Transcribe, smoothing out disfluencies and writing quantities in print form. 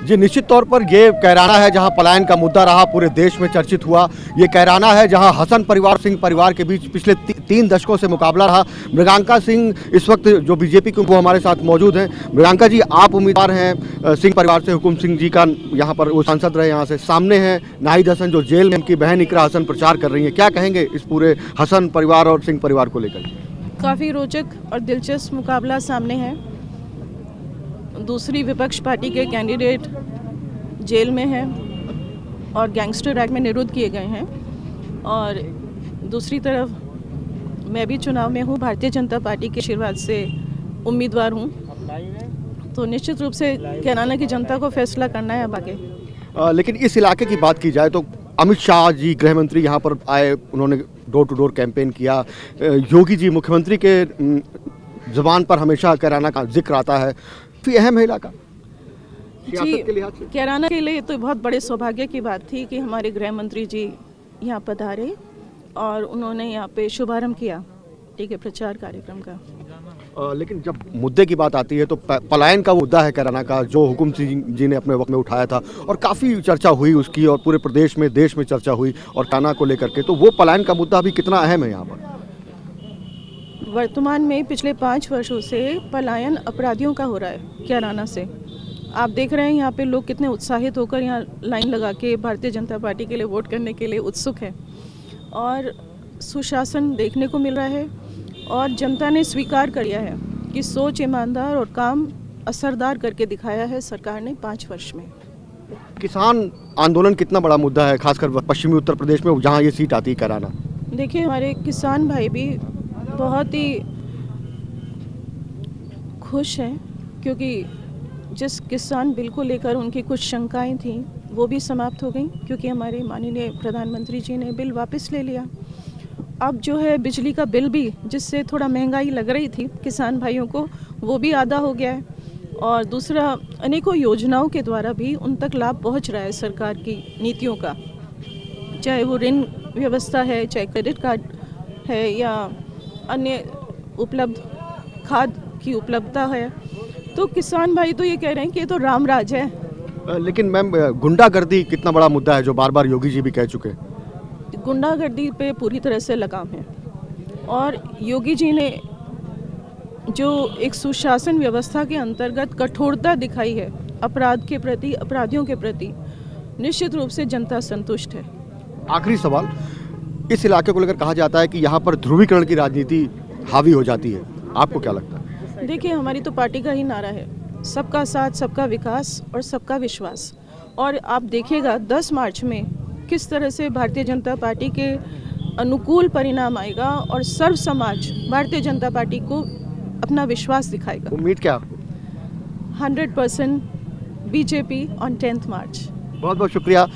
जी, निश्चित तौर पर ये कैराना है जहां पलायन का मुद्दा रहा, पूरे देश में चर्चित हुआ। ये कैराना है जहां हसन परिवार सिंह परिवार के बीच पिछले 3 दशकों से मुकाबला रहा। मृगांका सिंह इस वक्त जो बीजेपी के वो हमारे साथ मौजूद हैं। मृगांका जी, आप उम्मीदवार हैं सिंह परिवार से, हुकुम सिंह जी का यहाँ पर वो सांसद रहे, यहाँ से सामने हैं नाहिद हसन जो जेल में, उनकी बहन इकरा हसन प्रचार कर रही है। क्या कहेंगे इस पूरे हसन परिवार और सिंह परिवार को लेकर? काफ़ी रोचक और दिलचस्प मुकाबला सामने है। दूसरी विपक्ष पार्टी के कैंडिडेट जेल में हैं और गैंगस्टर एक्ट में निरुद्ध किए गए हैं, और दूसरी तरफ मैं भी चुनाव में हूँ, भारतीय जनता पार्टी के आशीर्वाद से उम्मीदवार हूँ। तो निश्चित रूप से कैराना की जनता को फैसला करना है अब आगे। लेकिन इस इलाके की बात की जाए तो अमित शाह जी गृह मंत्री यहाँ पर आए, उन्होंने डोर टू डोर कैंपेन किया। योगी जी मुख्यमंत्री के जुबान पर हमेशा कैराना का जिक्र आता है। काफ़ी अहम है इलाका जी। कैराना के लिए तो बहुत बड़े सौभाग्य की बात थी कि हमारे गृह मंत्री जी यहाँ पधारे और उन्होंने यहाँ पे शुभारंभ किया ठीक है प्रचार कार्यक्रम का। लेकिन जब मुद्दे की बात आती है तो पलायन का मुद्दा है कैराना का, जो हुकुम सिंह जी ने अपने वक्त में उठाया था और काफ़ी चर्चा हुई उसकी, और पूरे प्रदेश में देश में चर्चा हुई और कैराना को लेकर के। तो वो पलायन का मुद्दा अभी कितना अहम है यहाँ पर? वर्तमान में पिछले 5 वर्षों से पलायन अपराधियों का हो रहा है कैराना से। आप देख रहे हैं यहाँ पे लोग कितने उत्साहित होकर यहाँ लाइन लगा के भारतीय जनता पार्टी के लिए वोट करने के लिए उत्सुक हैं, और सुशासन देखने को मिल रहा है, और जनता ने स्वीकार कर लिया है कि सोच ईमानदार और काम असरदार करके दिखाया है सरकार ने 5 वर्ष में। किसान आंदोलन कितना बड़ा मुद्दा है, खासकर पश्चिमी उत्तर प्रदेश में जहाँ ये सीट आती है कैराना? देखिए, हमारे किसान भाई भी बहुत ही खुश हैं, क्योंकि जिस किसान बिल को लेकर उनकी कुछ शंकाएं थीं वो भी समाप्त हो गई, क्योंकि हमारे माननीय प्रधानमंत्री जी ने बिल वापस ले लिया। अब जो है बिजली का बिल भी, जिससे थोड़ा महंगाई लग रही थी किसान भाइयों को, वो भी आधा हो गया है, और दूसरा अनेकों योजनाओं के द्वारा भी उन तक लाभ पहुंच रहा है सरकार की नीतियों का, चाहे वो ऋण व्यवस्था है, चाहे क्रेडिट कार्ड है, या अन्य उपलब्ध खाद की उपलब्धता है। तो किसान भाई तो ये कह रहे हैं कि ये तो राम राज है। लेकिन मैम, गुंडागर्दी कितना बड़ा मुद्दा है जो बार बार योगी जी भी कह चुके हैं? गुंडागर्दी पे पूरी तरह से लगाम है, और योगी जी ने जो एक सुशासन व्यवस्था के अंतर्गत कठोरता दिखाई है अपराध के प्रति, अपराधियों के प्रति, निश्चित रूप से जनता संतुष्ट है। आखिरी सवाल, इस इलाके को लेकर कहा जाता है कि यहाँ पर ध्रुवीकरण की राजनीति हावी हो जाती है, आपको क्या लगता है? देखिए, हमारी तो पार्टी का ही नारा है, सबका साथ, सबका विकास और सबका विश्वास। और आप देखिएगा 10 मार्च में किस तरह से भारतीय जनता पार्टी के अनुकूल परिणाम आएगा, और सर्व समाज भारतीय जनता पार्टी को अपना विश्वास दिखाएगा। उम्मीद क्या आपको? 100% बीजेपी ऑन 10th मार्च। बहुत बहुत शुक्रिया।